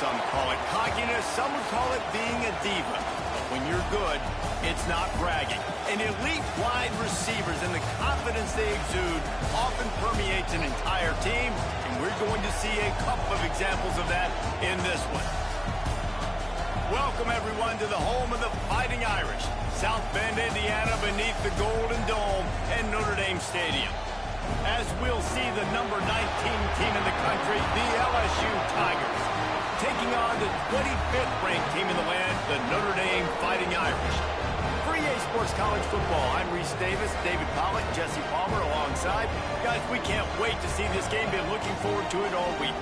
Some call it cockiness, some would call it being a diva. But when you're good, it's not bragging. And elite wide receivers and the confidence they exude often permeates an entire team, and we're going to see a couple of examples of that in this one. Welcome, everyone, to the home of the Fighting Irish, South Bend, Indiana, beneath the Golden Dome and Notre Dame Stadium. As we'll see the number 19 team in the country, the LSU Tigers, taking on the 25th ranked team in the land, the Notre Dame Fighting Irish. For EA Sports College Football, I'm Reese Davis, David Pollack, Jesse Palmer alongside. Guys, we can't wait to see this game. Been looking forward to it all week.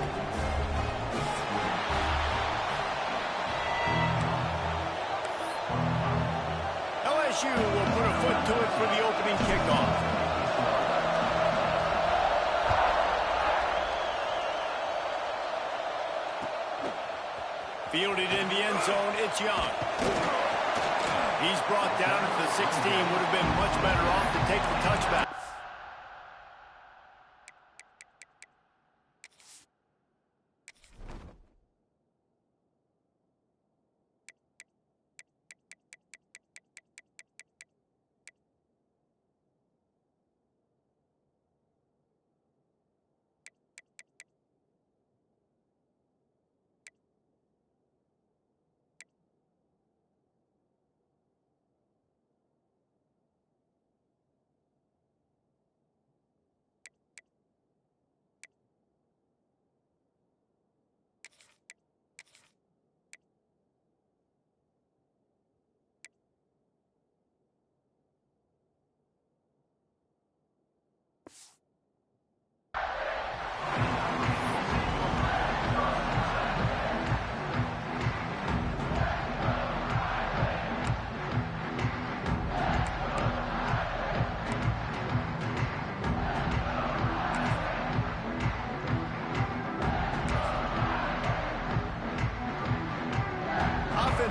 LSU will put a foot to it for the opening kickoff. Fielded in the end zone, it's Young. He's brought down at the 16, would have been much better off to take the touchback.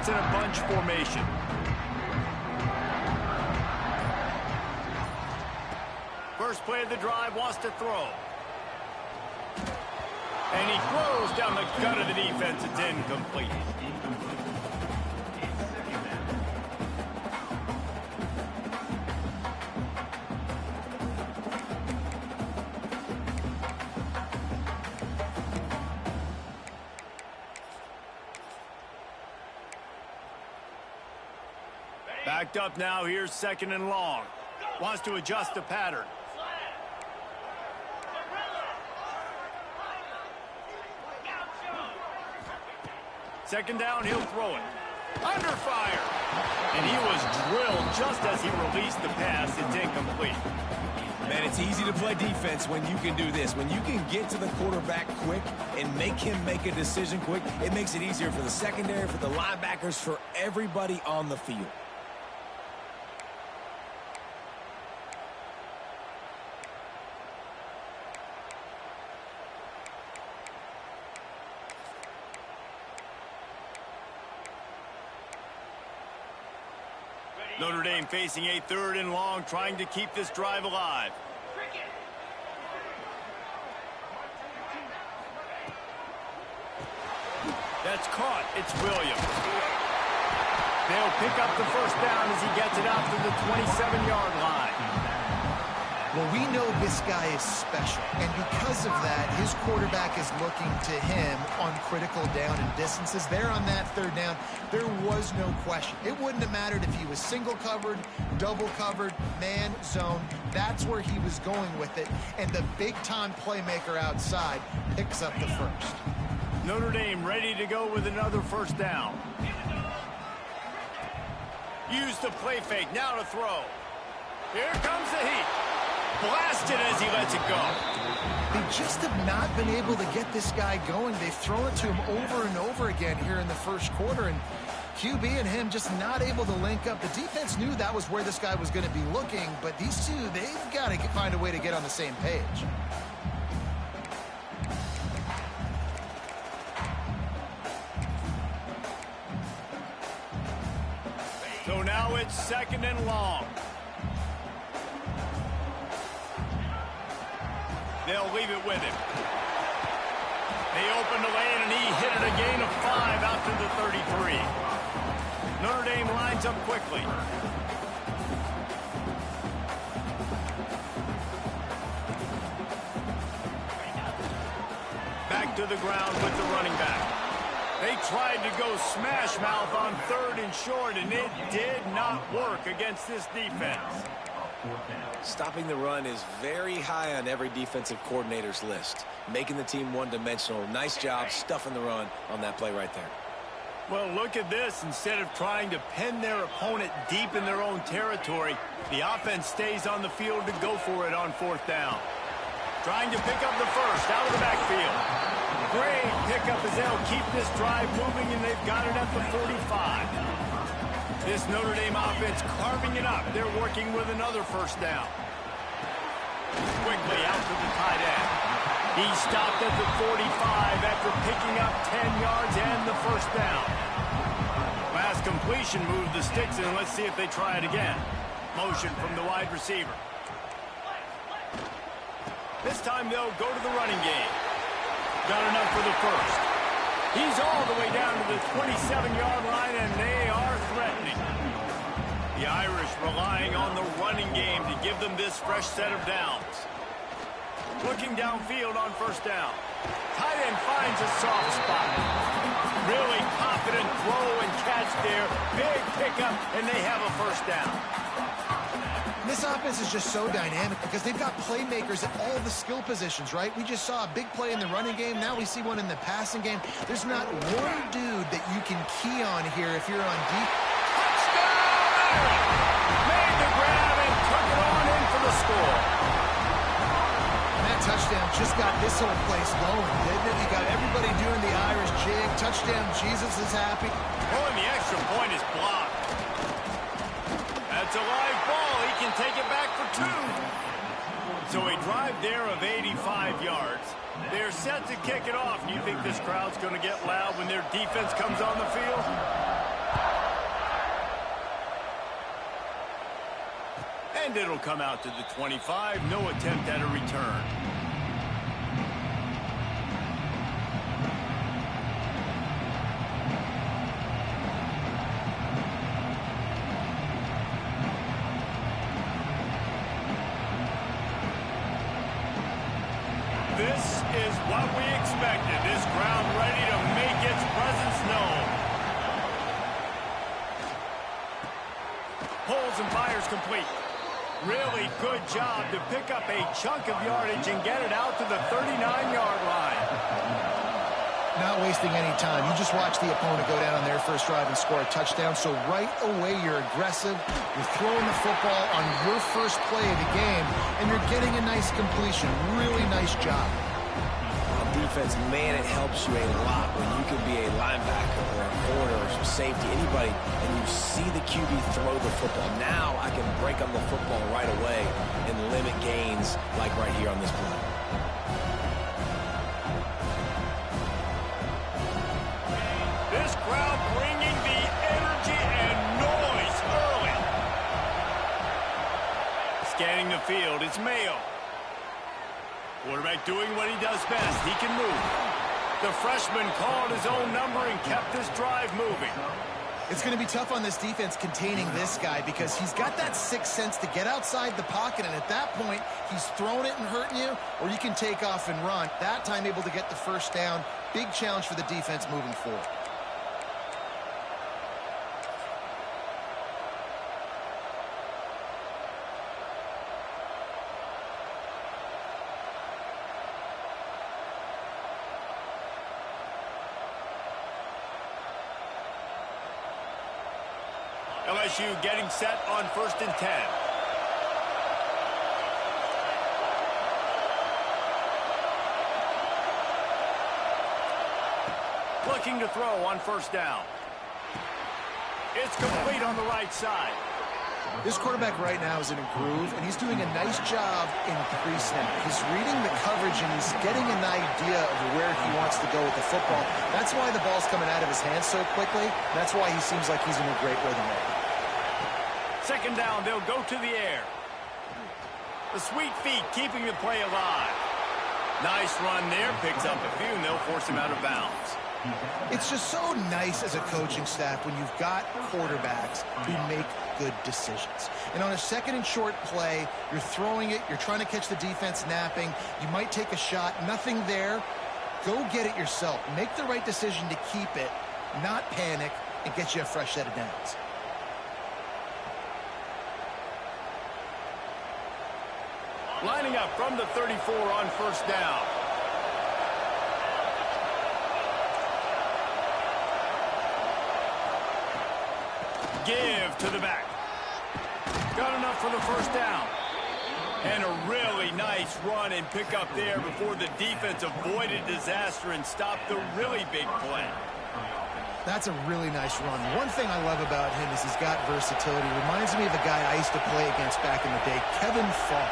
In a bunch formation. First play of the drive, wants to throw. And he throws down the gut of the defense. It's incomplete. Backed up now, here's second and long. Wants to adjust the pattern. Second down, he'll throw it. Under fire. And he was drilled just as he released the pass. It's incomplete. Man, it's easy to play defense when you can do this. When you can get to the quarterback quick and make him make a decision quick, it makes it easier for the secondary, for the linebackers, for everybody on the field. Notre Dame facing a third and long, trying to keep this drive alive. That's caught. It's Williams. They'll pick up the first down as he gets it out to the 27-yard line. Well, we know this guy is special, and because of that, his quarterback is looking to him on critical down and distances. There on that third down, there was no question. It wouldn't have mattered if he was single covered, double covered, man, zone. That's where he was going with it, and the big-time playmaker outside picks up the first. Notre Dame ready to go with another first down. Use the play fake, now to throw. Here comes the heat. Blasted as he lets it go. They just have not been able to get this guy going. They've thrown it to him over and over again here in the first quarter, and QB and him just not able to link up. The defense knew that was where this guy was going to be looking, but these two, they've got to find a way to get on the same page. So now it's second and long. They'll leave it with him. They open open to land, and he hit it a gain of 5 out to the 33. Notre Dame lines up quickly. Back to the ground with the running back. They tried to go smash mouth on 3rd and short, and it did not work against this defense. Stopping the run is very high on every defensive coordinator's list. Making the team one-dimensional. Nice job stuffing the run on that play right there. Well, look at this. Instead of trying to pin their opponent deep in their own territory, the offense stays on the field to go for it on 4th down. Trying to pick up the first out of the backfield. Great pickup as they'll keep this drive moving, and they've got it at the 45. This Notre Dame offense carving it up. They're working with another 1st down. Quickly out to the tight end. He stopped at the 45 after picking up 10 yards and the 1st down. Last completion moved the sticks, and let's see if they try it again. Motion from the wide receiver. This time they'll go to the running game. Got enough for the first. He's all the way down to the 27-yard line, and they are threatening. The Irish relying on the running game to give them this fresh set of downs. Looking downfield on 1st down. Tight end finds a soft spot. Really confident throw and catch there. Big pickup, and they have a 1st down. This offense is just so dynamic because they've got playmakers at all the skill positions, right? We just saw a big play in the running game. Now we see one in the passing game. There's not one dude that you can key on here if you're on deep. Touchdown! Made the grab and took it on in for the score. And that touchdown just got this whole place going, didn't it? You got everybody doing the Irish jig. Touchdown, Jesus is happy. Oh, and the extra point is blocked. That's a live ball. He can take it back for 2. So a drive there of 85 yards. They're set to kick it off. Do you think this crowd's going to get loud when their defense comes on the field? And it'll come out to the 25. No attempt at a return. This is what we expected. This crowd ready to make its presence known. Pulls and fires complete. Really good job to pick up a chunk of yardage and get it out to the 39-yard line. Not wasting any time. You just watch the opponent go down on their first drive and score a touchdown. So right away, you're aggressive. You're throwing the football on your first play of the game, and you're getting a nice completion. Really nice job. On defense, man, it helps you a lot when you can be a linebacker or a corner or some safety, anybody, and you see the QB throw the football. Now I can break on the football right away and limit gains like right here on this play. This crowd bringing the energy and noise early. Scanning the field, it's Mayo. Quarterback doing what he does best. He can move. The freshman called his own number and kept this drive moving. It's going to be tough on this defense containing this guy because he's got that sixth sense to get outside the pocket, and at that point, he's throwing it and hurting you, or you can take off and run. That time able to get the first down. Big challenge for the defense moving forward. LSU getting set on 1st and 10. Looking to throw on 1st down. It's complete on the right side. This quarterback right now is in a groove, and he's doing a nice job in pre-snap. He's reading the coverage, and he's getting an idea of where he wants to go with the football. That's why the ball's coming out of his hands so quickly. That's why he seems like he's in a great rhythm right now. 2nd down, they'll go to the air. The sweet feet keeping the play alive. Nice run there. Picks up a few, and they'll force him out of bounds. It's just so nice as a coaching staff when you've got quarterbacks who make good decisions. And on a second and short play, you're throwing it, you're trying to catch the defense napping, you might take a shot, nothing there. Go get it yourself. Make the right decision to keep it, not panic, and get you a fresh set of downs. Lining up from the 34 on first down. Give to the back. Got enough for the first down. And a really nice run and pick up there before the defense avoided disaster and stopped the really big play. That's a really nice run. One thing I love about him is he's got versatility. Reminds me of a guy I used to play against back in the day, Kevin Falk.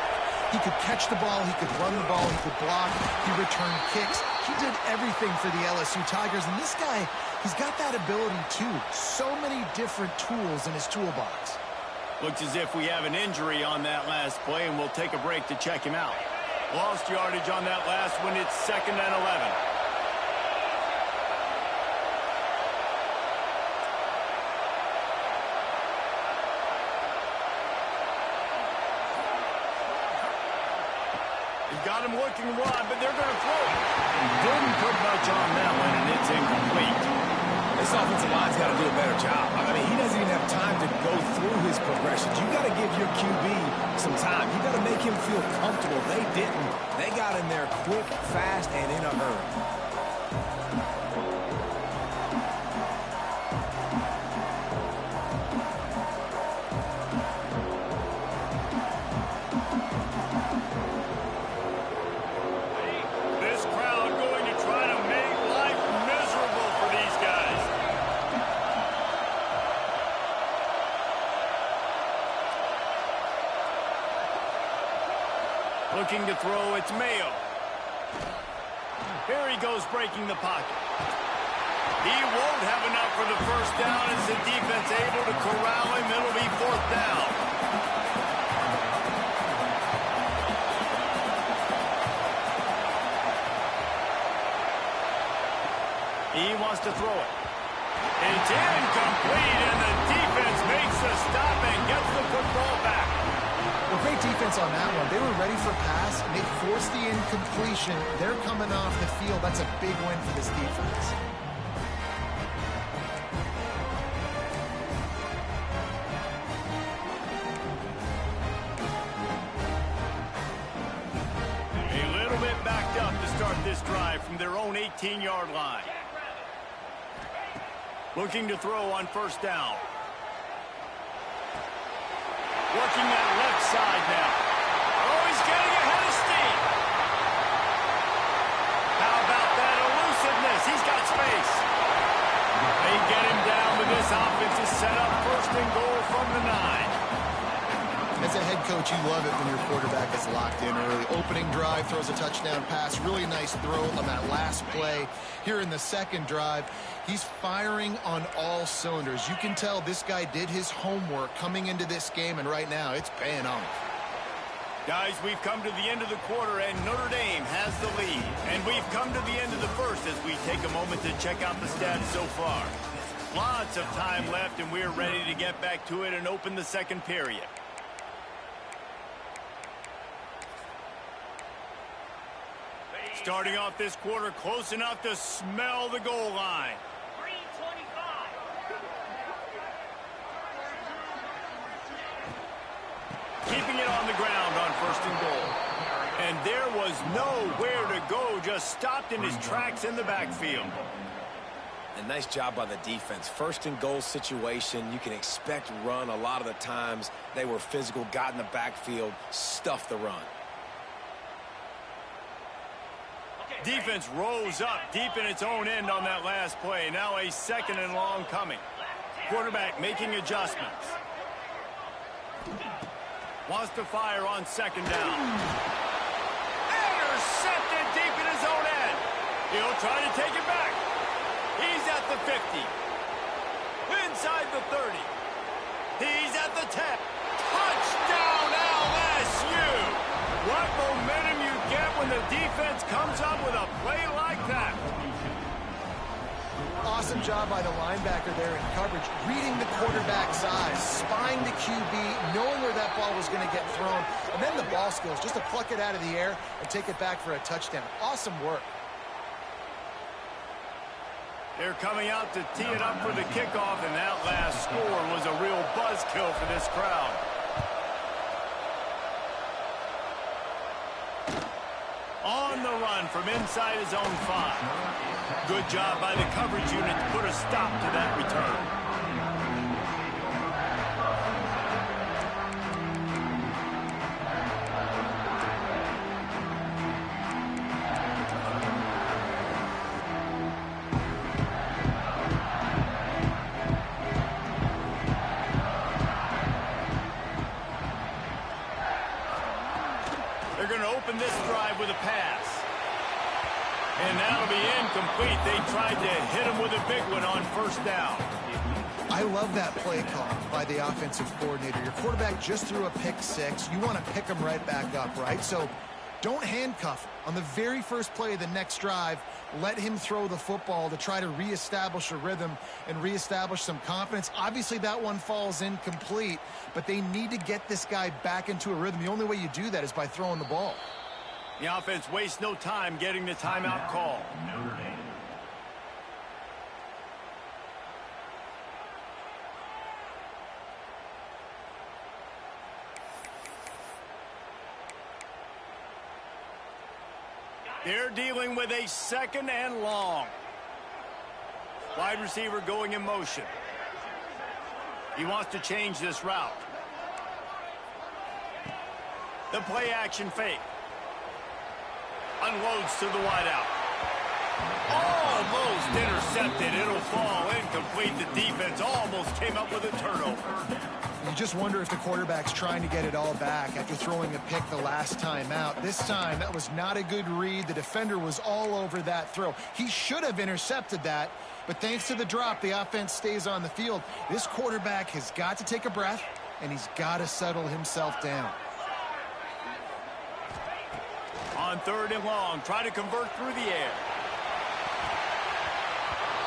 He could catch the ball, he could run the ball, he could block, he returned kicks. He did everything for the LSU Tigers, and this guy, he's got that ability too. So many different tools in his toolbox. Looks as if we have an injury on that last play, and we'll take a break to check him out. Lost yardage on that last one. It's 2nd and 11. Got him looking wide, but they're going to throw it. Didn't put much on that one, and it's incomplete. This offensive line's got to do a better job. I mean, he doesn't even have time to go through his progressions. You got to give your QB some time. You got to make him feel comfortable. They didn't. They got in there quick, fast, and in a hurry. Looking to throw, it's Mayo. Here he goes, breaking the pocket. He won't have enough for the first down as the defense able to corral him. It'll be 4th down. He wants to throw it. It's incomplete, and the defense makes the stop and gets the football back. Well, great defense on that one. They were ready for pass, and they forced the incompletion. They're coming off the field. That's a big win for this defense. A little bit backed up to start this drive from their own 18-yard line. Looking to throw on first down. Working that left side now. Oh, he's getting ahead of steam. How about that elusiveness? He's got space. They get him down, but this offense is set up 1st and goal from the 9. As a head coach, you love it when your quarterback is locked in early. Opening drive, throws a touchdown pass. Really nice throw on that last play. Here in the second drive, he's firing on all cylinders. You can tell this guy did his homework coming into this game, and right now it's paying off. Guys, we've come to the end of the quarter, and Notre Dame has the lead. And we've come to the end of the first as we take a moment to check out the stats so far. Lots of time left, and we're ready to get back to it and open the second period. Starting off this quarter close enough to smell the goal line. 3:25. Keeping it on the ground on 1st and goal. And there was nowhere to go, just stopped in his tracks in the backfield. A nice job by the defense. 1st and goal situation, you can expect run a lot of the times. They were physical, got in the backfield, stuffed the run. Defense rose up deep in its own end on that last play. Now a 2nd and long coming. Quarterback making adjustments. Wants to fire on 2nd down. Intercepted deep in his own end. He'll try to take it back. He's at the 50. Inside the 30. He's at the 10. Touchdown LSU. What momentum you get when the defense comes up with a play like that. Awesome job by the linebacker there in coverage, reading the quarterback's eyes, spying the QB, knowing where that ball was going to get thrown, and then the ball skills, just to pluck it out of the air and take it back for a touchdown. Awesome work. They're coming out to tee it up for the kickoff, and that last score was a real buzzkill for this crowd. On the run from inside his own 5. Good job by the coverage unit to put a stop to that return. They're going to open this drive with a pass. And that'll be incomplete. They tried to hit him with a big one on first down. I love that play call by the offensive coordinator. Your quarterback just threw a pick 6. You want to pick him right back up, right? So don't handcuff him. On the very first play of the next drive, let him throw the football to try to reestablish a rhythm and reestablish some confidence. Obviously, that one falls incomplete, but they need to get this guy back into a rhythm. The only way you do that is by throwing the ball. The offense wastes no time getting the timeout call. They're dealing with a 2nd and long. Wide receiver going in motion. He wants to change this route. The play action fake. Unloads to the wideout. Almost intercepted. It'll fall incomplete. The defense almost came up with a turnover. You just wonder if the quarterback's trying to get it all back after throwing a pick the last time out. This time, that was not a good read. The defender was all over that throw. He should have intercepted that, but thanks to the drop, the offense stays on the field. This quarterback has got to take a breath, and he's got to settle himself down. On 3rd and long, try to convert through the air.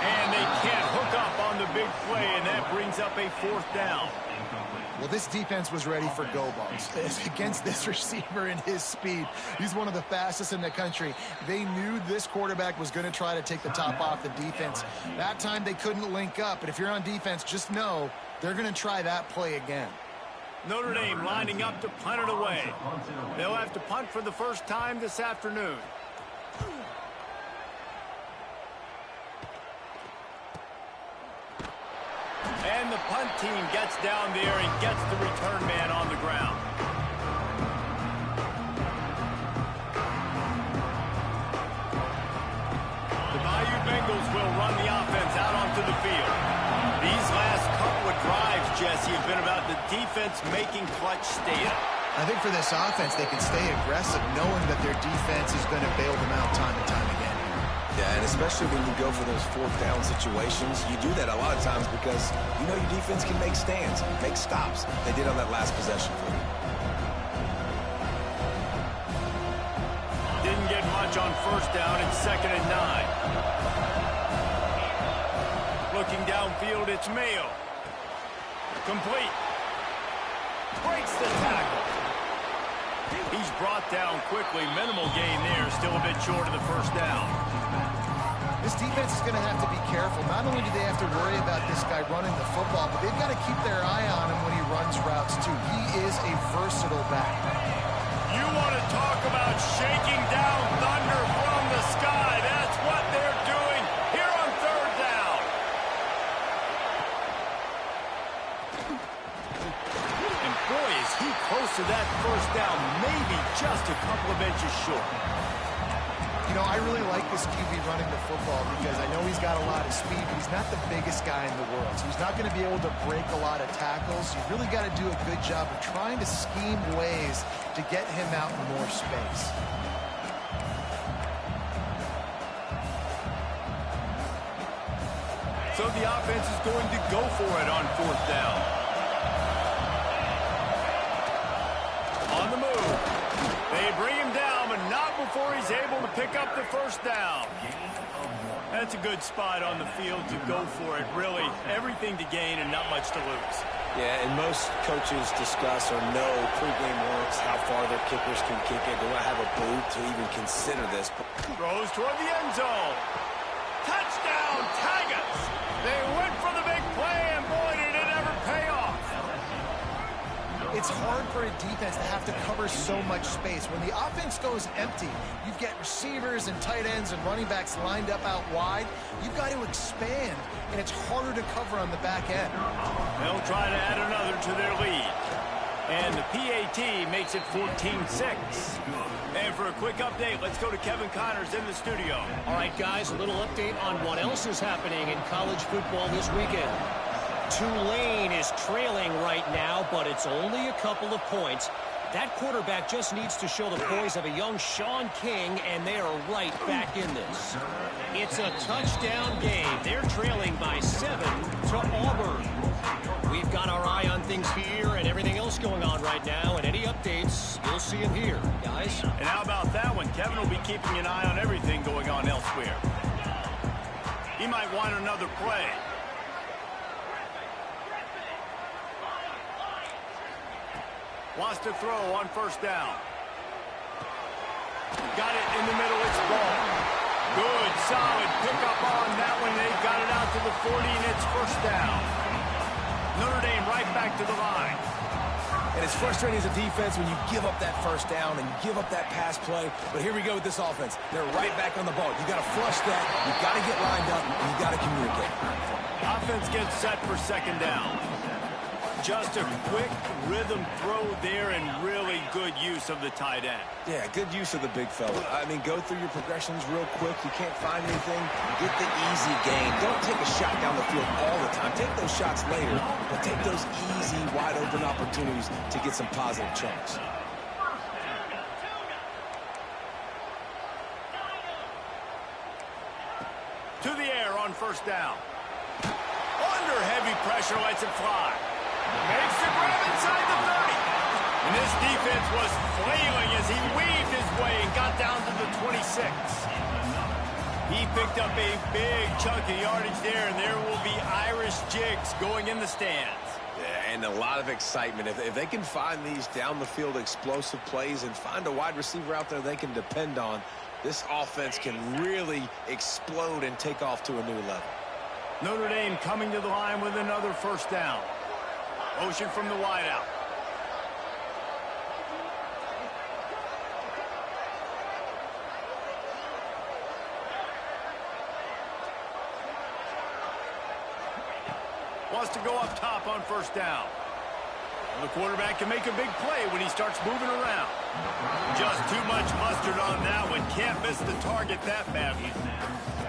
And they can't hook up on the big play, and that brings up a 4th down. Well, this defense was ready for go balls against this receiver and his speed. He's one of the fastest in the country. They knew this quarterback was going to try to take the top off the defense. That time they couldn't link up, but if you're on defense, just know they're going to try that play again. Notre Dame lining up to punt it away. They'll have to punt for the first time this afternoon. And the punt team gets down there and gets the return man on the ground. The Bayou Bengals will run the offense out onto the field. These last couple of drives, Jesse, have been about the defense making clutch stand. I think for this offense, they can stay aggressive knowing that their defense is going to bail them out time and time again. Yeah, and especially when you go for those 4th down situations, you do that a lot of times because you know your defense can make stands, make stops. They did on that last possession for you. Didn't get much on first down. It's 2nd and 9. Looking downfield, it's Mayo. Complete. Breaks the tackle. He's brought down quickly. Minimal gain there. Still a bit short of the first down. This defense is going to have to be careful. Not only do they have to worry about this guy running the football, but they've got to keep their eye on him when he runs routes, too. He is a versatile back. You want to talk about shaking down thunder from the sky. That's what they're doing here on 3rd down. And boy, is he close to that first down. Maybe just a couple of inches short. You know, I really like this QB running the football because I know he's got a lot of speed, but he's not the biggest guy in the world. So he's not going to be able to break a lot of tackles. You've really got to do a good job of trying to scheme ways to get him out in more space. So the offense is going to go for it on 4th down. On the move. They bring him down, but not before he's able to pick up the first down. That's a good spot on the field to go for it. Really, everything to gain and not much to lose. Yeah, and most coaches discuss or know pregame works, how far their kickers can kick it. They want to have a boot to even consider this. Throws toward the end zone. Touchdown, Tigers! They went for the big play, and boy, did it ever pay off. It's hard for a defense to have to cover so much space. When the offense goes empty, you get receivers and tight ends and running backs lined up out wide. You've got to expand, and it's harder to cover on the back end. They'll try to add another to their lead. And the PAT makes it 14-6. And for a quick update, let's go to Kevin Connors in the studio. All right, guys, a little update on what else is happening in college football this weekend. Tulane is trailing right now, but it's only a couple of points. That quarterback just needs to show the poise of a young Sean King, and they are right back in this. It's a touchdown game. They're trailing by 7 to Auburn. We've got our eye on things here and everything else going on right now, and any updates, you'll see them here, guys. And how about that one? Kevin will be keeping an eye on everything going on elsewhere. He might want another play. Wants to throw on first down. Got it in the middle. It's ball. Good, solid pickup on that one. They got it out to the 40, and it's first down. Notre Dame right back to the line. And it's frustrating as a defense when you give up that first down and give up that pass play. But here we go with this offense. They're right back on the ball. You got to flush that. You got to get lined up, and you got to communicate. Offense gets set for second down. Just a quick rhythm throw there and really good use of the tight end. Yeah, good use of the big fella. I mean, go through your progressions real quick. You can't find anything. Get the easy gain. Don't take a shot down the field all the time. Take those shots later, but take those easy, wide-open opportunities to get some positive chunks. To the air on first down. Under heavy pressure, lets it fly. Makes the grab inside the 30. And this defense was flailing as he weaved his way and got down to the 26. He picked up a big chunk of yardage there, and there will be Irish jigs going in the stands. Yeah, and a lot of excitement. If they can find these down-the-field explosive plays and find a wide receiver out there they can depend on, this offense can really explode and take off to a new level. Notre Dame coming to the line with another first down. Motion from the wideout. Wants to go up top on first down. The quarterback can make a big play when he starts moving around. Just too much mustard on that one. Can't miss the target that badly.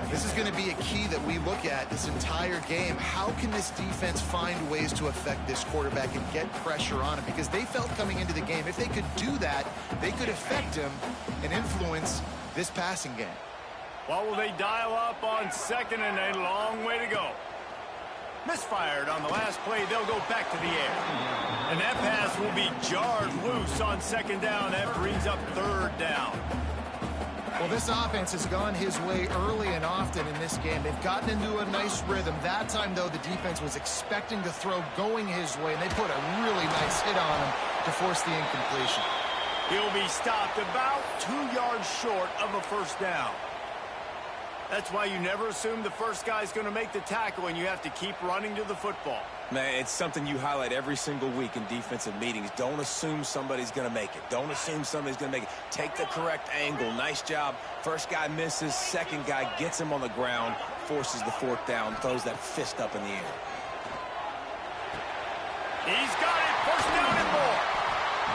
This is going to be a key that we look at this entire game. How can this defense find ways to affect this quarterback and get pressure on him? Because they felt coming into the game, if they could do that, they could affect him and influence this passing game. What will they dial up on second, and a long way to go? Misfired on the last play. They'll go back to the air. And that pass will be jarred loose on second down. That brings up third down. Well, this offense has gone his way early and often in this game. They've gotten into a nice rhythm. That time, though, the defense was expecting to throw going his way, and they put a really nice hit on him to force the incompletion. He'll be stopped about 2 yards short of a first down. That's why you never assume the first guy's going to make the tackle, and you have to keep running to the football. Man, it's something you highlight every single week in defensive meetings. Don't assume somebody's going to make it. Don't assume somebody's going to make it. Take the correct angle. Nice job. First guy misses. Second guy gets him on the ground, forces the fourth down, throws that fist up in the air. He's got it. First down and more.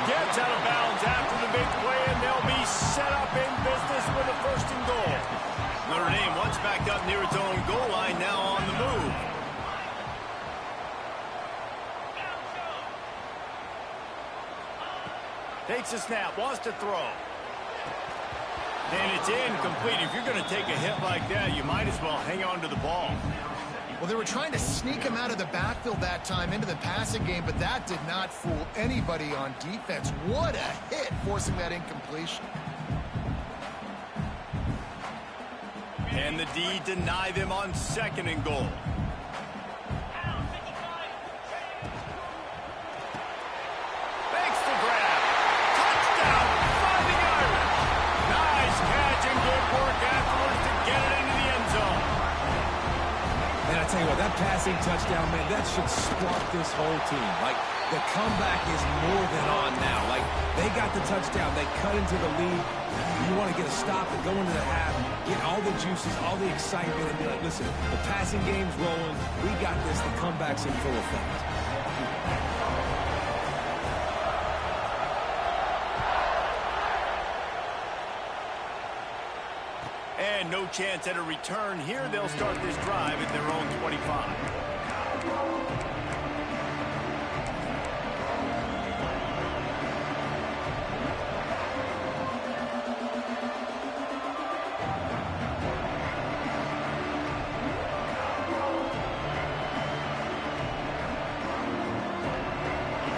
Gets out of bounds after the big play, and they'll be set up in business with a first and goal. Notre Dame once back up near its own goal line, now on the move. Takes a snap, wants to throw. And it's incomplete. If you're going to take a hit like that, you might as well hang on to the ball. Well, they were trying to sneak him out of the backfield that time into the passing game, but that did not fool anybody on defense. What a hit, forcing that incompletion. And the D deny them on 2nd and goal. Makes the grab. Touchdown, Fighting Irish. Nice catch and good work afterwards to get it into the end zone. And I tell you what, that passing touchdown, man, that should spark this whole team. Like, the comeback is more than on now. Like, they got the touchdown. They cut into the lead. You want to get a stop and go into the half, get all the juices, all the excitement, and be like, listen, the passing game's rolling. We got this. The comeback's in full effect. And no chance at a return here. They'll start this drive at their own 25.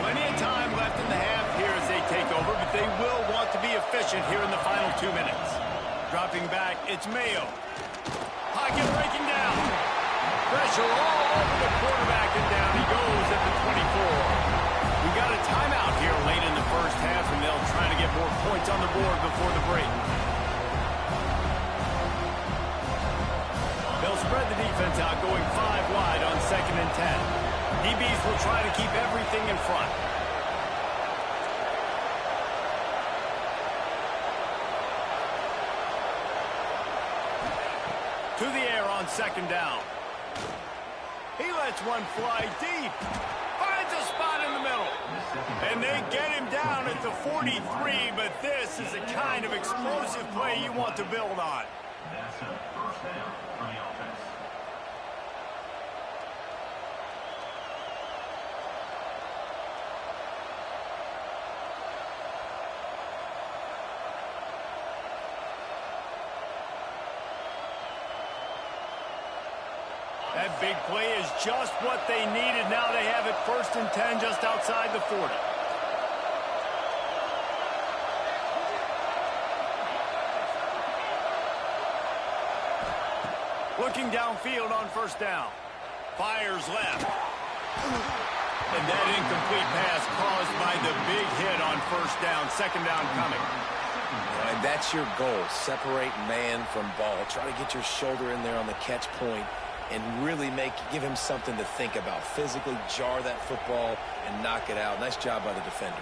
Plenty of time left in the half here as they take over, but they will want to be efficient here in the final 2 minutes. Dropping back, it's Mayo. Pocket breaking down. Pressure all over the quarterback, and down he goes at the 24. We got a timeout here late in the first half, and they'll try to get more points on the board before the break. They'll spread the defense out, going 5 wide on 2nd and 10. DBs will try to keep everything in front. To the air on 2nd down. He lets one fly deep. Finds a spot in the middle. And they get him down at the 43, but this is the kind of explosive play you want to build on. That's a first down for the offense. That big play is just what they needed. Now they have it 1st and 10 just outside the 40. Looking downfield on 1st down. Fires left. And that incomplete pass caused by the big hit on 1st down. 2nd down coming. And that's your goal. Separate man from ball. Try to get your shoulder in there on the catch point and really give him something to think about. Physically jar that football and knock it out. Nice job by the defender.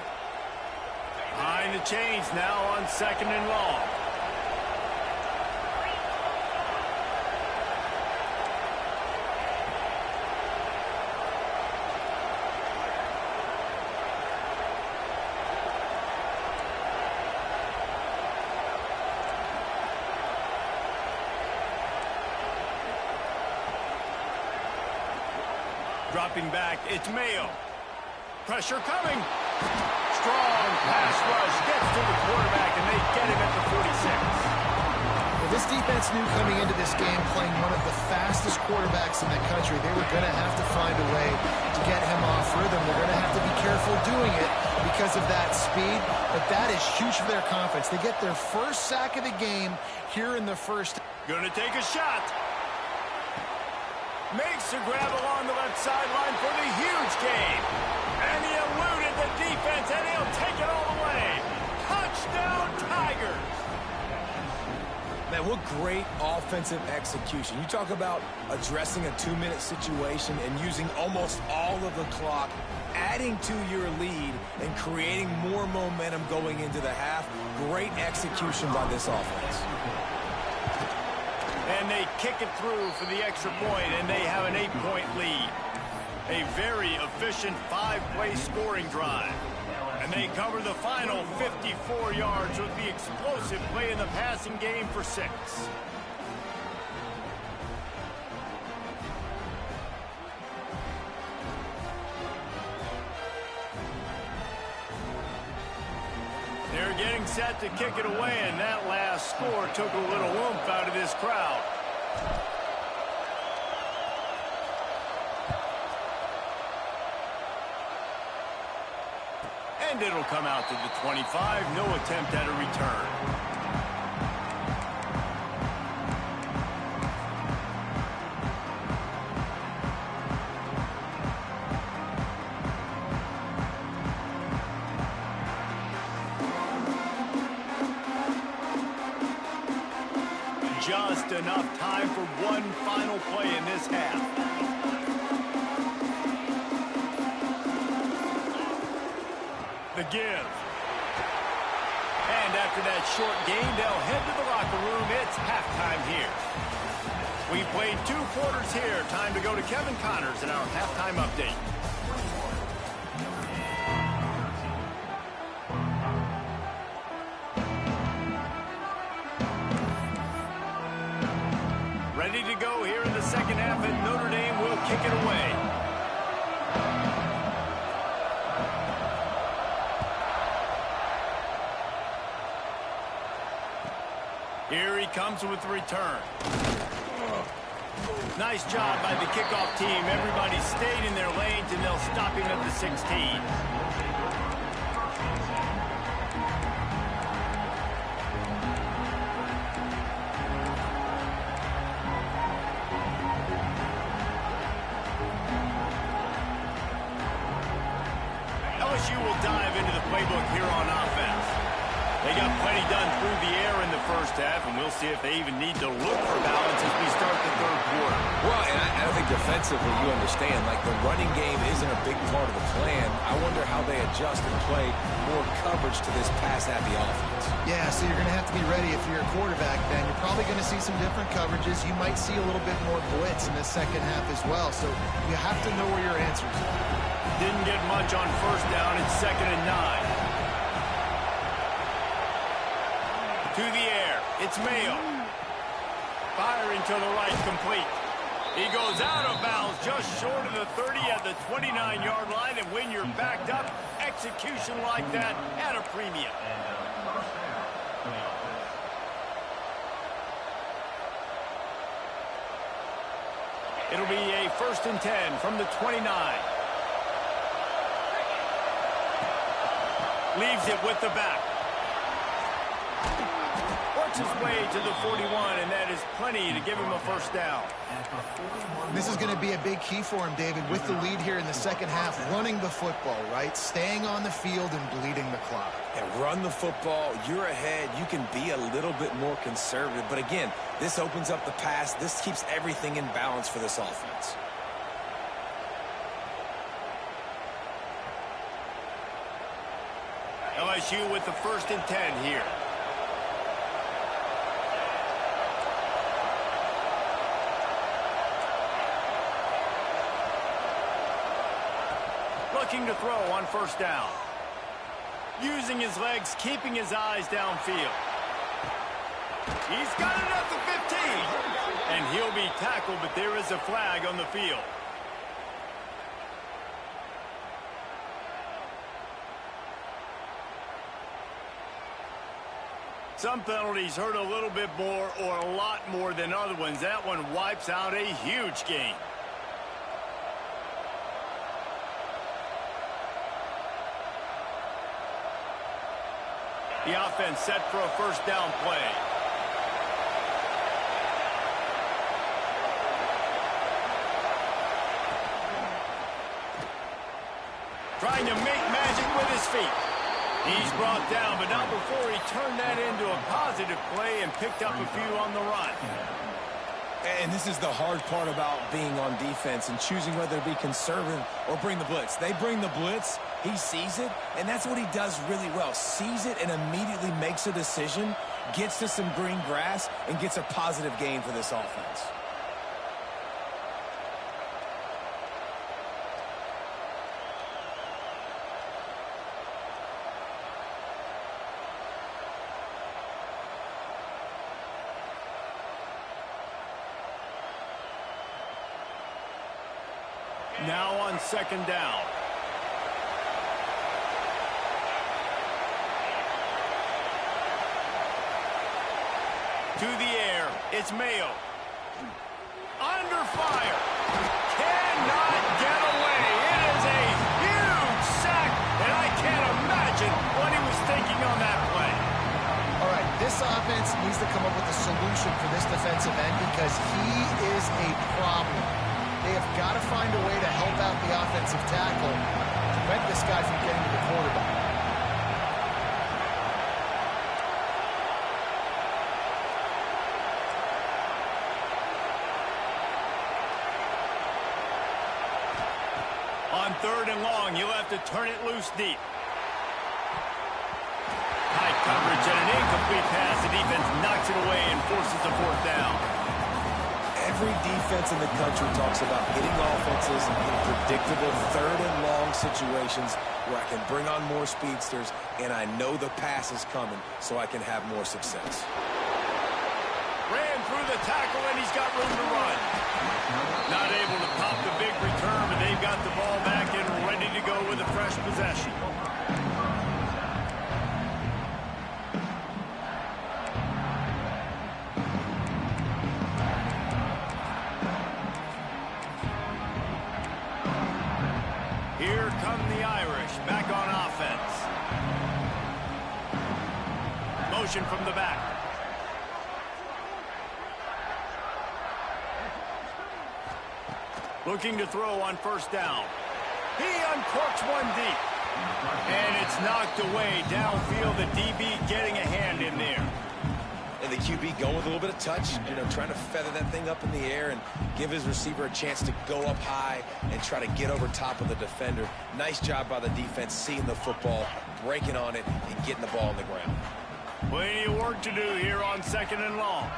Behind the chains now on 2nd and long. Dropping back, it's Mayo. Pressure coming. Strong pass rush gets to the quarterback, and they get him at the 46. Well, this defense knew coming into this game, playing one of the fastest quarterbacks in the country, they were going to have to find a way to get him off rhythm. They're going to have to be careful doing it because of that speed, but that is huge for their confidence. They get their first sack of the game here in the first. Going to take a shot. Makes a grab along the left sideline for the huge gain. And he eluded the defense, and he'll take it all the way. Touchdown, Tigers. Man, what great offensive execution. You talk about addressing a 2-minute situation and using almost all of the clock, adding to your lead, and creating more momentum going into the half. Great execution by this offense. And they kick it through for the extra point, and they have an 8-point lead. A very efficient 5-play scoring drive. And they cover the final 54 yards with the explosive play in the passing game for 6. They're getting set to kick it away, and that last score took a little oomph out of this crowd. And it'll come out to the 25. No attempt at a return. just enough time for one final play in this half. The give. And after that short game, they'll head to the locker room. It's halftime here. We played 2 quarters here. Time to go to Kevin Connors in our halftime update. Ready to go here in the second half, and Notre Dame will kick it away. Here he comes with the return. Nice job by the kickoff team. Everybody stayed in their lanes, and they'll stop him at the 16. LSU will dive into the playbook here on offense. They got plenty done through the air in the first half, and we'll see if they even need to look for balance as we start the third quarter. Well, and I think defensively, you understand, like the running game isn't a big part of the plan. I wonder how they adjust and play more coverage to this pass-happy offense. Yeah, so you're going to have to be ready if you're a quarterback, Ben. You're probably going to see some different coverages. You might see a little bit more blitz in the second half as well, so you have to know where your answers are. Didn't get much on first down. It's 2nd and 9. To the air. It's Mayo. Firing to the right, complete. He goes out of bounds just short of the 30 at the 29-yard line, and when you're backed up, execution like that at a premium. It'll be a 1st and 10 from the 29. Leaves it with the back. Works his way to the 41, and that is plenty to give him a first down. This is going to be a big key for him, David, with the lead here in the second half, running the football, right? Staying on the field and bleeding the clock. And run the football. You're ahead. You can be a little bit more conservative. But again, this opens up the pass. This keeps everything in balance for this offense. LSU with the 1st and 10 here. Looking to throw on first down. Using his legs, keeping his eyes downfield. He's got it at the 15. And he'll be tackled, but there is a flag on the field. Some penalties hurt a little bit more or a lot more than other ones. That one wipes out a huge game. The offense set for a first down play. Trying to make magic with his feet. He's brought down, but not before he turned that into a positive play and picked up a few on the run. And this is the hard part about being on defense and choosing whether to be conservative or bring the blitz. They bring the blitz, he sees it, and that's what he does really well. Sees it and immediately makes a decision, gets to some green grass, and gets a positive gain for this offense. Now on second down. To the air, it's Mayo. Under fire. Cannot get away. It is a huge sack, and I can't imagine what he was thinking on that play. All right, this offense needs to come up with a solution for this defensive end because he is a problem. They have got to find a way to help out the offensive tackle, prevent this guy from getting to the quarterback. third and long. He'll have to turn it loose deep. Tight coverage and an incomplete pass. The defense knocks it away and forces a fourth down. Every defense in the country talks about getting offenses in predictable third and long situations where I can bring on more speedsters and I know the pass is coming so I can have more success. Ran through the tackle and he's got room to run. Not able to pop the big return, but they've got the ball back and ready to go with a fresh possession. Here come the Irish, back on offense. Motion from the back. Looking to throw on first down. He uncorks one deep. And it's knocked away downfield. The DB getting a hand in there. And the QB going with a little bit of touch, trying to feather that thing up in the air and give his receiver a chance to go up high and try to get over top of the defender. Nice job by the defense seeing the football, breaking on it, and getting the ball on the ground. Plenty of work to do here on second and long.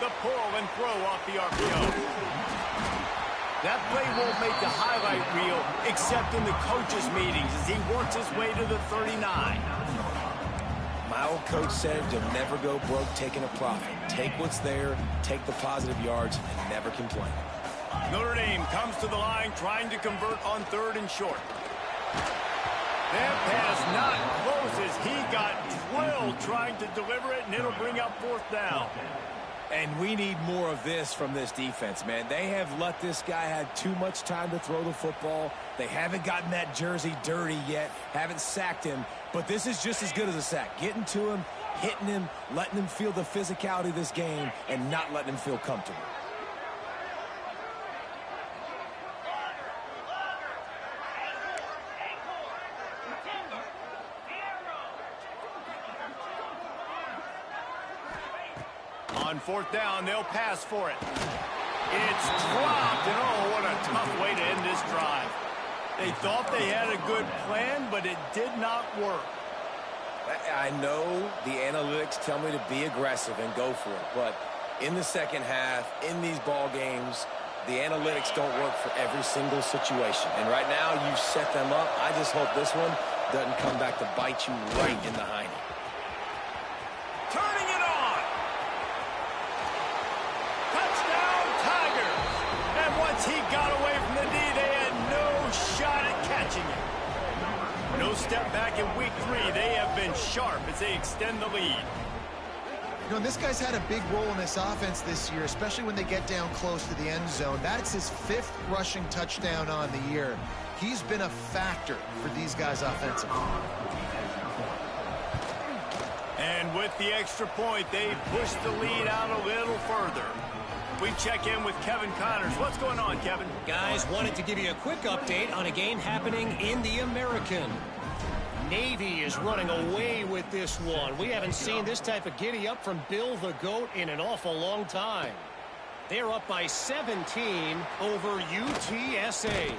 The pull and throw off the RPO. That play won't make the highlight reel except in the coaches' meetings as he works his way to the 39. My old coach said you'll never go broke taking a profit. Take what's there, take the positive yards, and never complain. Notre Dame comes to the line trying to convert on third and short. That pass not close as he got drilled trying to deliver it, and it'll bring up fourth down. And we need more of this from this defense, man. They have let this guy have too much time to throw the football. They haven't gotten that jersey dirty yet, haven't sacked him. But this is just as good as a sack. Getting to him, hitting him, letting him feel the physicality of this game, and not letting him feel comfortable. On fourth down, they'll pass for it. It's dropped, and oh, what a tough way to end this drive. They thought they had a good plan, but it did not work. I know the analytics tell me to be aggressive and go for it, but in the second half, in these ball games, the analytics don't work for every single situation. And right now, you've set them up. I just hope this one doesn't come back to bite you right in the hiney. Turning it on. Touchdown, Tigers. And once he got away from the D, they had no shot at catching him. No step back in week 3. They have been sharp as they extend the lead. You know, this guy's had a big role in this offense this year, especially when they get down close to the end zone. That's his 5th rushing touchdown on the year. He's been a factor for these guys offensively. And with the extra point, they push the lead out a little further. We check in with Kevin Connors. What's going on, Kevin? Guys, wanted to give you a quick update on a game happening in the American. Navy is running away with this one. We haven't seen this type of giddy-up from Bill the GOAT in an awful long time. They're up by 17 over UTSA.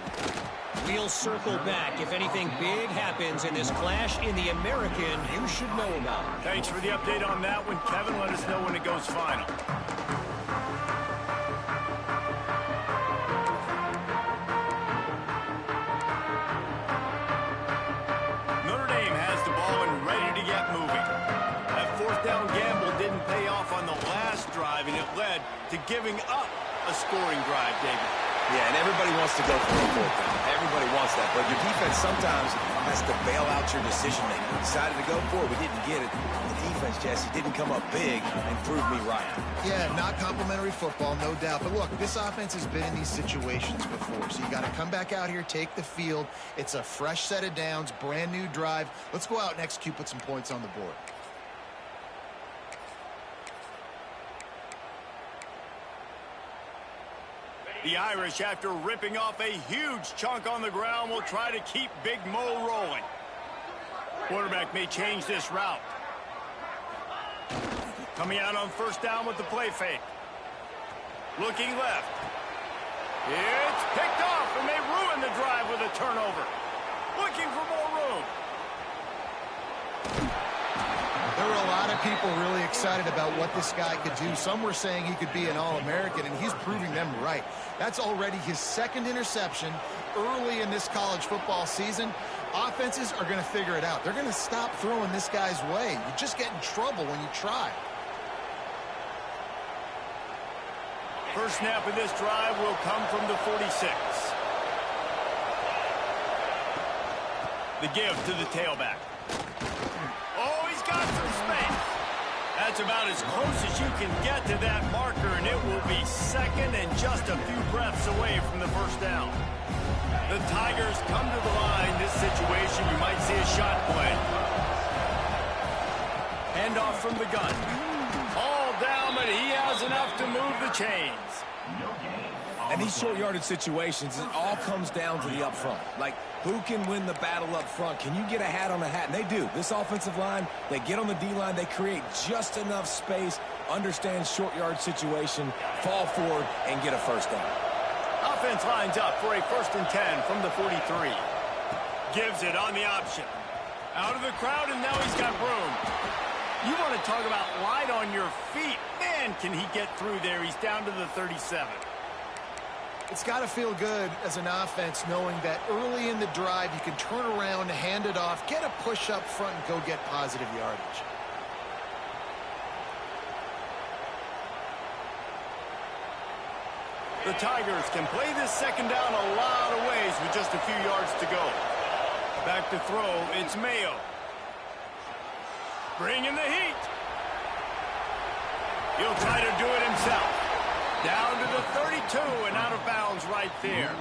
We'll circle back. If anything big happens in this clash in the American, you should know about. Thanks for the update on that one, Kevin. Let us know when it goes final. Notre Dame has the ball and ready to get moving. That fourth down gamble didn't pay off on the last drive, and it led to giving up a scoring drive, David. Yeah, and everybody wants to go for a fourth down. Everybody wants that. But your defense sometimes has to bail out your decision-making. We decided to go for it. We didn't get it. The defense, Jesse, didn't come up big and prove me right. Yeah, not complimentary football, no doubt. But look, this offense has been in these situations before. So you got to come back out here, take the field. It's a fresh set of downs, brand new drive. Let's go out and execute, put some points on the board. The Irish, after ripping off a huge chunk on the ground, will try to keep Big Mo rolling. Quarterback may change this route. Coming out on first down with the play fake. Looking left. It's picked off, and they ruin the drive with a turnover. Looking for more room. There were a lot of people really excited about what this guy could do. Some were saying he could be an All-American, and he's proving them right. That's already his second interception early in this college football season. Offenses are going to figure it out. They're going to stop throwing this guy's way. You just get in trouble when you try. First snap of this drive will come from the 46. The give to the tailback. Oh, he's got some space. That's about as close as you can get to that marker, and it will be second and just a few breaths away from the first down. The Tigers come to the line. This situation, you might see a shot play. Handoff from the gun. All down, but he has enough to move the chains. And these short yardage situations, it all comes down to the up front. Like, who can win the battle up front? Can you get a hat on a hat? And they do. This offensive line, they get on the D-line, they create just enough space, understand short yard situation, fall forward, and get a first down. Offense lines up for a 1st and 10 from the 43. Gives it on the option. Out of the crowd, and now he's got room. You want to talk about light on your feet. Man, can he get through there. He's down to the 37. It's got to feel good as an offense knowing that early in the drive you can turn around, hand it off, get a push up front, and go get positive yardage. The Tigers can play this second down a lot of ways with just a few yards to go. Back to throw, it's Mayo. Bringing the heat. He'll try to do it himself. Down to the 32 and out of bounds right there.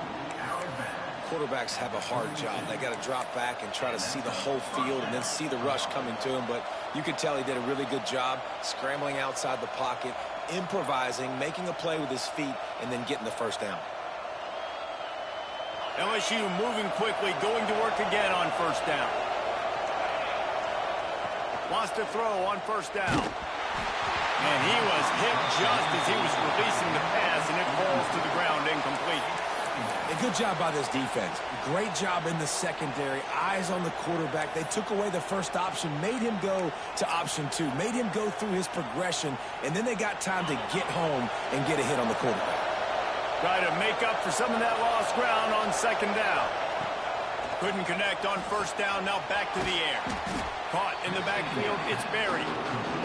Quarterbacks have a hard job. They got to drop back and try to see the whole field and then see the rush coming to him. But you could tell he did a really good job scrambling outside the pocket, improvising, making a play with his feet, and then getting the first down. LSU moving quickly, going to work again on first down. Wants to throw on first down. And he was hit just as he was releasing the pass, and it falls to the ground incomplete. A good job by this defense. Great job in the secondary. Eyes on the quarterback. They took away the first option, made him go to option 2, made him go through his progression, and then they got time to get home and get a hit on the quarterback. Try to make up for some of that lost ground on second down. Couldn't connect on first down, now back to the air. Caught in the backfield, it's Berry.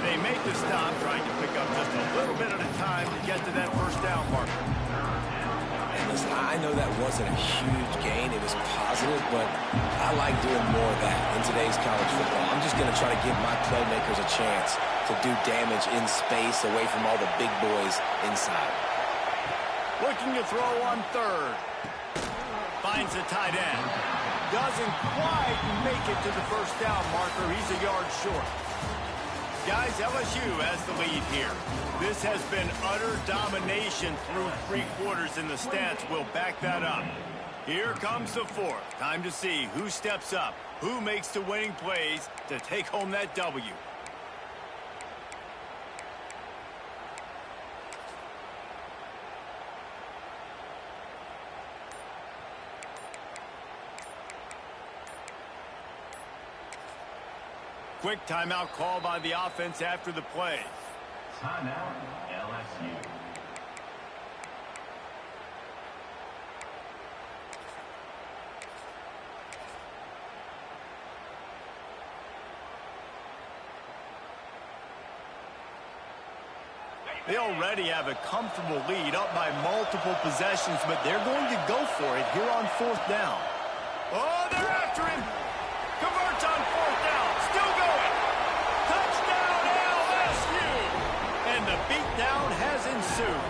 They make the stop, trying to pick up just a little bit at a time to get to that first down marker. And listen, I know that wasn't a huge gain. It was positive, but I like doing more of that in today's college football. I'm just going to try to give my playmakers a chance to do damage in space away from all the big boys inside. Looking to throw on third. Finds the tight end. Doesn't quite make it to the first down marker. He's a yard short. Guys, LSU has the lead here. This has been utter domination through 3 quarters, and the stats will back that up. Here comes the fourth. Time to see who steps up, who makes the winning plays to take home that W. Quick timeout call by the offense after the play. Timeout, LSU. They already have a comfortable lead, up by multiple possessions, but they're going to go for it here on fourth down. Oh, they're after him. Converts on fourth down. Still going. Touchdown, LSU. And the beatdown has ensued.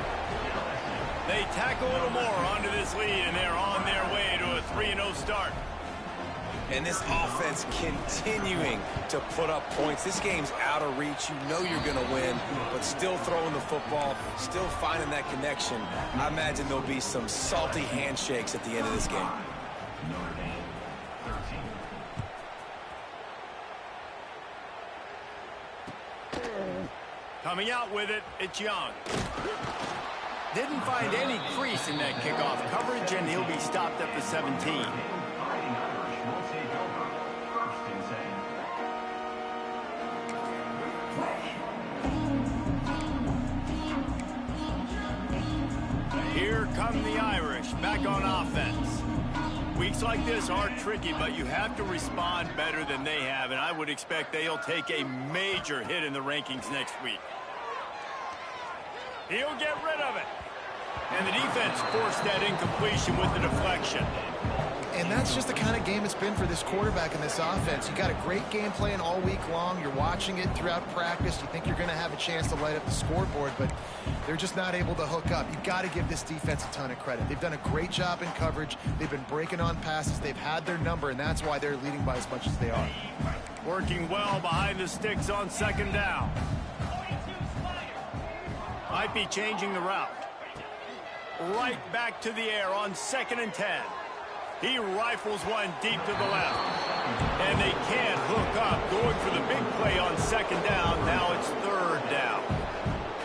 They tack a little more onto this lead, and they're on their way to a 3-0 start. And this offense continuing to put up points. This game's out of reach. You know you're going to win, but still throwing the football, still finding that connection. I imagine there'll be some salty handshakes at the end of this game. Notre Dame, 13. Coming out with it, it's Young. Didn't find any crease in that kickoff coverage, and he'll be stopped at the 17. Fighting Irish will take over. First and 10. Here come the Irish, back on offense. Weeks like this are tricky, but you have to respond better than they have, and I would expect they'll take a major hit in the rankings next week. He'll get rid of it. And the defense forced that incompletion with the deflection. And that's just the kind of game it's been for this quarterback in this offense. You got a great game plan all week long. You're watching it throughout practice. You think you're going to have a chance to light up the scoreboard, but they're just not able to hook up. You've got to give this defense a ton of credit. They've done a great job in coverage. They've been breaking on passes. They've had their number, and that's why they're leading by as much as they are. Working well behind the sticks on second down. Might be changing the route. Right back to the air on 2nd and 10. He rifles one deep to the left. And they can't hook up. Going for the big play on 2nd down. Now it's 3rd down.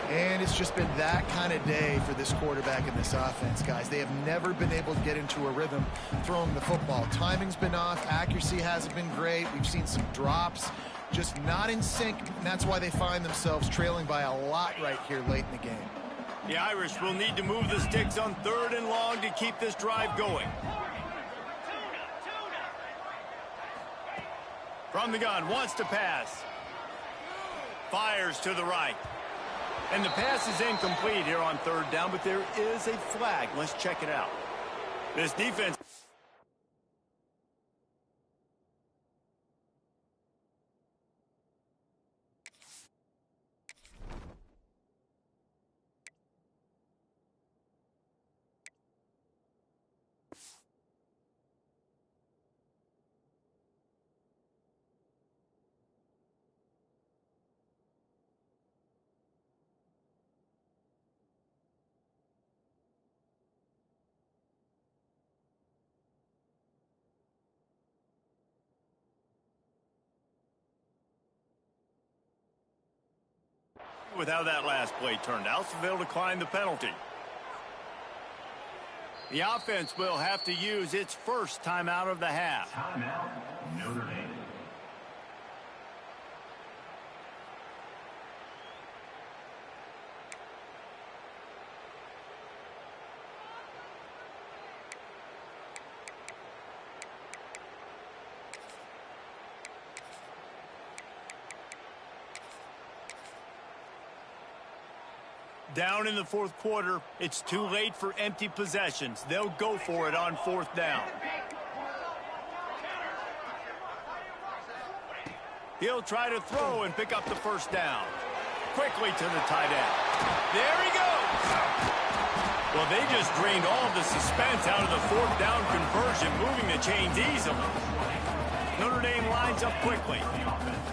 And it's just been that kind of day for this quarterback in this offense, guys. They have never been able to get into a rhythm throwing the football. Timing's been off. Accuracy hasn't been great. We've seen some drops. Just not in sync. And that's why they find themselves trailing by a lot right here late in the game. The Irish will need to move the sticks on 3rd and long to keep this drive going. From the gun, wants to pass. Fires to the right. And the pass is incomplete here on 3rd down, but there is a flag. Let's check it out. This defense... with how that last play turned out, so they'll decline the penalty. The offense will have to use its first timeout of the half. Timeout, Notre Dame. Down in the 4th quarter, it's too late for empty possessions. They'll go for it on 4th down. He'll try to throw and pick up the 1st down. Quickly to the tight end. There he goes! Well, they just drained all of the suspense out of the 4th down conversion, moving the chains easily. Notre Dame lines up quickly.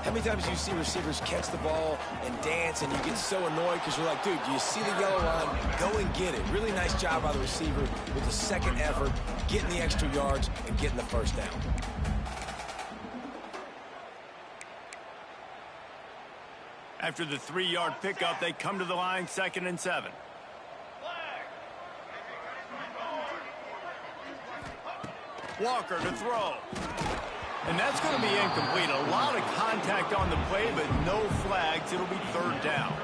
How many times do you see receivers catch the ball and dance and you get so annoyed because you're like, dude, do you see the yellow line? Go and get it. Really nice job by the receiver with the 2nd effort, getting the extra yards and getting the 1st down. After the 3-yard pickup, they come to the line 2nd and 7. Walker to throw. And that's going to be incomplete. A lot of contact on the play, but no flags. It'll be 3rd down.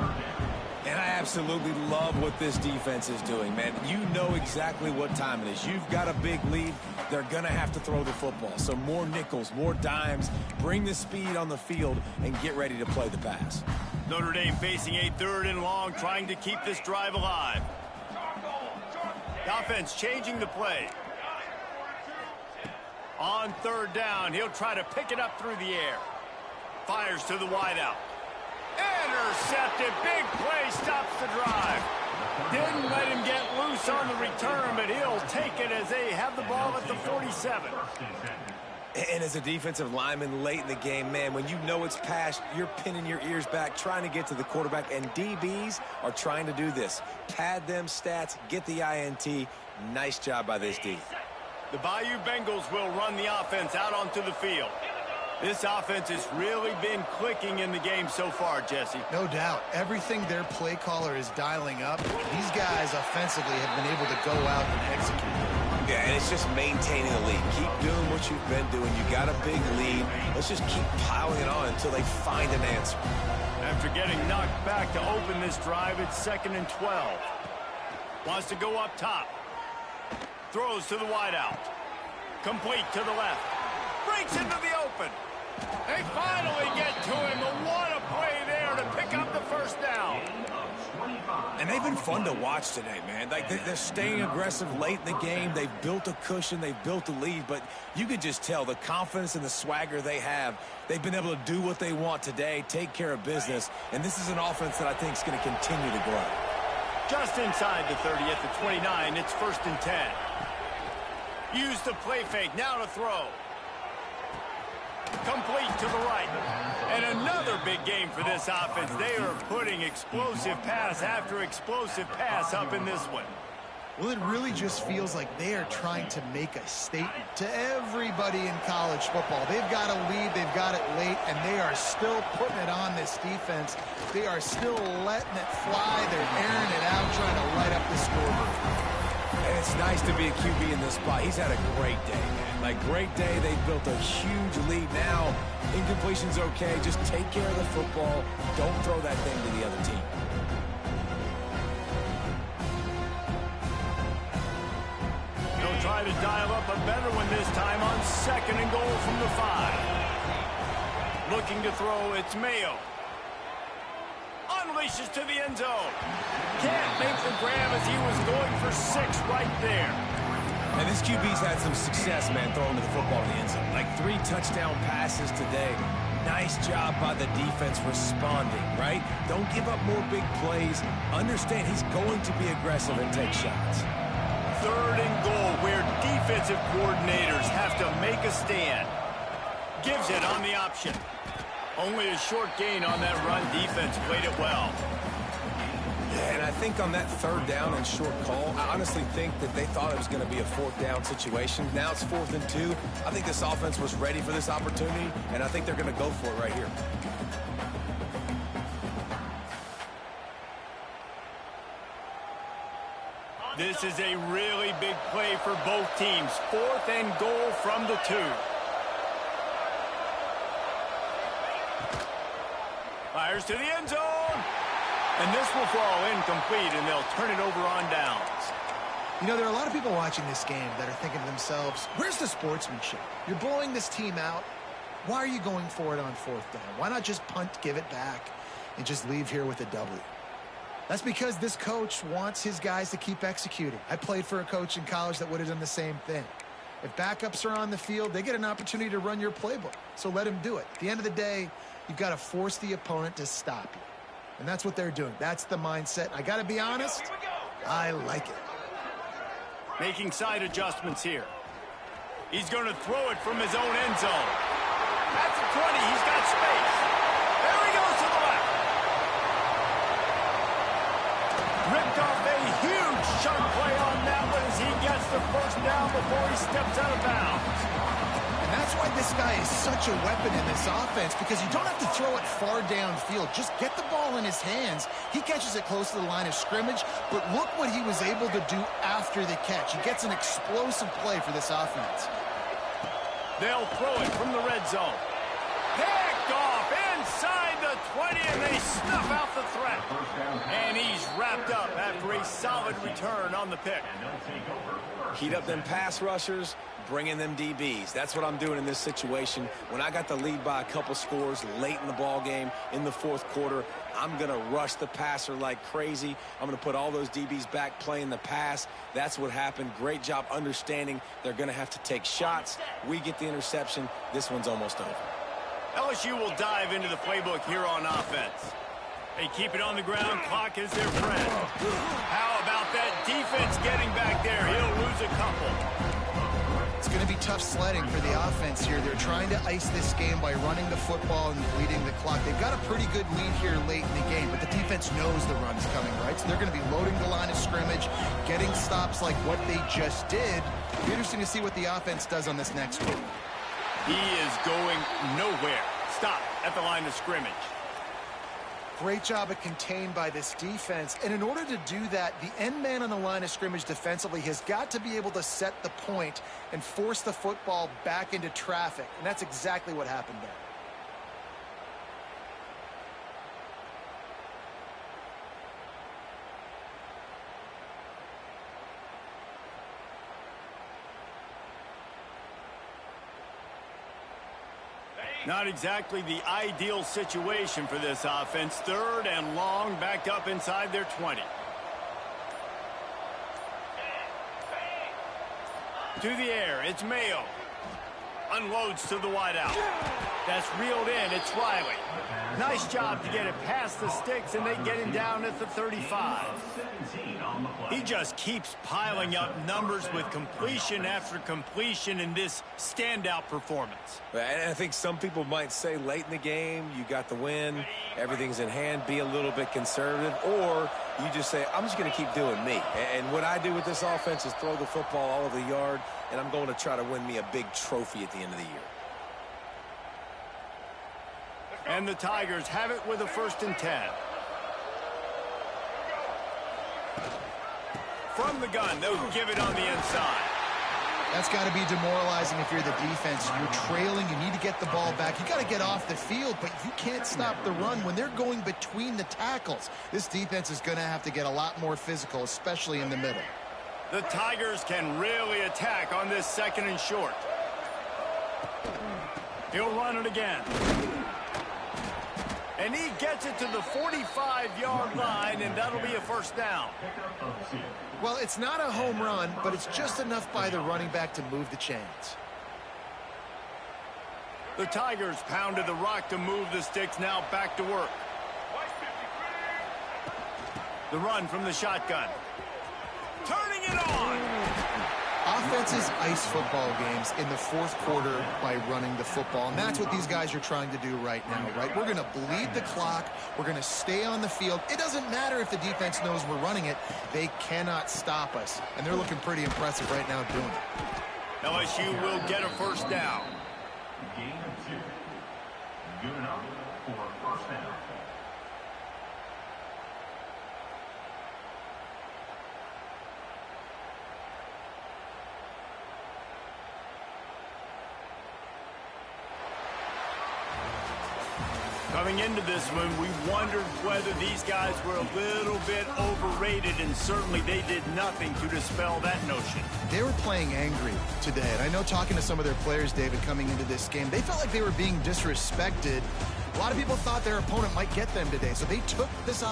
And I absolutely love what this defense is doing, man. You know exactly what time it is. You've got a big lead. They're going to have to throw the football. So more nickels, more dimes. Bring the speed on the field and get ready to play the pass. Notre Dame facing a 3rd and long, trying to keep this drive alive. The offense changing the play. On 3rd down, he'll try to pick it up through the air. Fires to the wideout. Intercepted. Big play stops the drive. Didn't let him get loose on the return, but he'll take it as they have the ball at the 47. And as a defensive lineman late in the game, man, when you know it's past, you're pinning your ears back, trying to get to the quarterback, and DBs are trying to do this. Pad them stats, get the INT. Nice job by this D. The Bayou Bengals will run the offense out onto the field. This offense has really been clicking in the game so far, Jesse. No doubt. Everything their play caller is dialing up, these guys offensively have been able to go out and execute. Yeah, and it's just maintaining the lead. Keep doing what you've been doing. You got a big lead. Let's just keep piling it on until they find an answer. After getting knocked back to open this drive, it's 2nd and 12. Wants to go up top. Throws to the wideout. Complete to the left. Breaks into the open. They finally get to him. And what a play there to pick up the first down. And they've been fun to watch today, man. Like they're staying aggressive late in the game. They've built a cushion. They've built a lead. But you could just tell the confidence and the swagger they have. They've been able to do what they want today, take care of business. And this is an offense that I think is going to continue to grow. Just inside the 30 at the 29. It's 1st and 10. Use the play fake. Now to throw. Complete to the right. And another big game for this offense. They are putting explosive pass after explosive pass up in this one. Well, it really just feels like they are trying to make a statement to everybody in college football. They've got a lead, they've got it late, and they are still putting it on this defense. They are still letting it fly. They're airing it out, trying to light up the scoreboard. And it's nice to be a QB in this spot. He's had a great day, man. Like, great day. They've built a huge lead now. Incompletion's okay. Just take care of the football. Don't throw that thing to the other team. They'll try to dial up a better one this time on 2nd and goal from the 5. Looking to throw, it's Mayo. Unleashes to the end zone. Can't make the grab as he was going for 6 right there. And this QB's had some success, man, throwing to the football in the end zone. Like 3 touchdown passes today. Nice job by the defense responding, right? Don't give up more big plays. Understand he's going to be aggressive and take shots. 3rd and goal where defensive coordinators have to make a stand. Gives it on the option. Only a short gain on that run. Defense played it well. Yeah, and I think on that 3rd down and short call, I honestly think that they thought it was going to be a 4th down situation. Now it's 4th and 2. I think this offense was ready for this opportunity, and I think they're going to go for it right here. This is a really big play for both teams. 4th and goal from the 2. Fires to the end zone. And this will fall incomplete, and they'll turn it over on downs. You know, there are a lot of people watching this game that are thinking to themselves, where's the sportsmanship? You're blowing this team out. Why are you going for it on 4th down? Why not just punt, give it back, and just leave here with a W? That's because this coach wants his guys to keep executing. I played for a coach in college that would have done the same thing. If backups are on the field, they get an opportunity to run your playbook. So let them do it. At the end of the day, you've got to force the opponent to stop you. And that's what they're doing. That's the mindset. I got to be honest, I like it. Making side adjustments here. He's going to throw it from his own end zone. That's the 20. He's got space. There he goes to the left. Ripped off a huge chunk play on that one as he gets the 1st down before he steps out of bounds. And that's why this guy is such a weapon in this offense, because you don't have to throw it far downfield. Just get the ball in his hands. He catches it close to the line of scrimmage, but look what he was able to do after the catch. He gets an explosive play for this offense. They'll throw it from the red zone. Picked off inside the 20, and they snuff out the threat. And he's wrapped up after a solid return on the pick. Heat up them pass rushers, bring in them DBs. That's what I'm doing in this situation. When I got the lead by a couple scores late in the ball game in the 4th quarter, I'm going to rush the passer like crazy. I'm going to put all those DBs back playing the pass. That's what happened. Great job understanding they're going to have to take shots. We get the interception. This one's almost over. LSU will dive into the playbook here on offense. They keep it on the ground. Clock is their friend. How about that defense getting back there? He'll lose a couple. It's going to be tough sledding for the offense here. They're trying to ice this game by running the football and bleeding the clock. They've got a pretty good lead here late in the game, but the defense knows the run's coming, right? So they're going to be loading the line of scrimmage, getting stops like what they just did. It'll be interesting to see what the offense does on this next one. He is going nowhere. Stop at the line of scrimmage. Great job of contained by this defense. And in order to do that, the end man on the line of scrimmage defensively has got to be able to set the point and force the football back into traffic. And that's exactly what happened there. Not exactly the ideal situation for this offense. 3rd and long, backed up inside their 20. To the air, it's Mayo. Unloads to the wideout. That's reeled in, it's Riley. Nice job to get it past the sticks, and they get him down at the 35. He just keeps piling up numbers with completion after completion in this standout performance. And I think some people might say late in the game, you got the win, everything's in hand, be a little bit conservative, or you just say, I'm just going to keep doing me. And what I do with this offense is throw the football all over the yard, and I'm going to try to win me a big trophy at the end of the year. And the Tigers have it with a 1st and 10. From the gun, they'll give it on the inside. That's got to be demoralizing if you're the defense. You're trailing, you need to get the ball back. You got to get off the field, but you can't stop the run when they're going between the tackles. This defense is going to have to get a lot more physical, especially in the middle. The Tigers can really attack on this 2nd and short. He'll run it again. And he gets it to the 45-yard line, and that'll be a 1st down. Well, it's not a home run, but it's just enough by the running back to move the chains. The Tigers pounded the rock to move the sticks, now back to work. The run from the shotgun. Turning it on! Offenses ice football games in the 4th quarter by running the football, and that's what these guys are trying to do right now, right? We're going to bleed the clock. We're going to stay on the field. It doesn't matter if the defense knows we're running it. They cannot stop us, and they're looking pretty impressive right now doing it. LSU will get a 1st down. Gain of 2. Good enough for a 1st down. Coming into this one, we wondered whether these guys were a little bit overrated, and certainly they did nothing to dispel that notion. They were playing angry today, and I know talking to some of their players, David, coming into this game, they felt like they were being disrespected. A lot of people thought their opponent might get them today, so they took this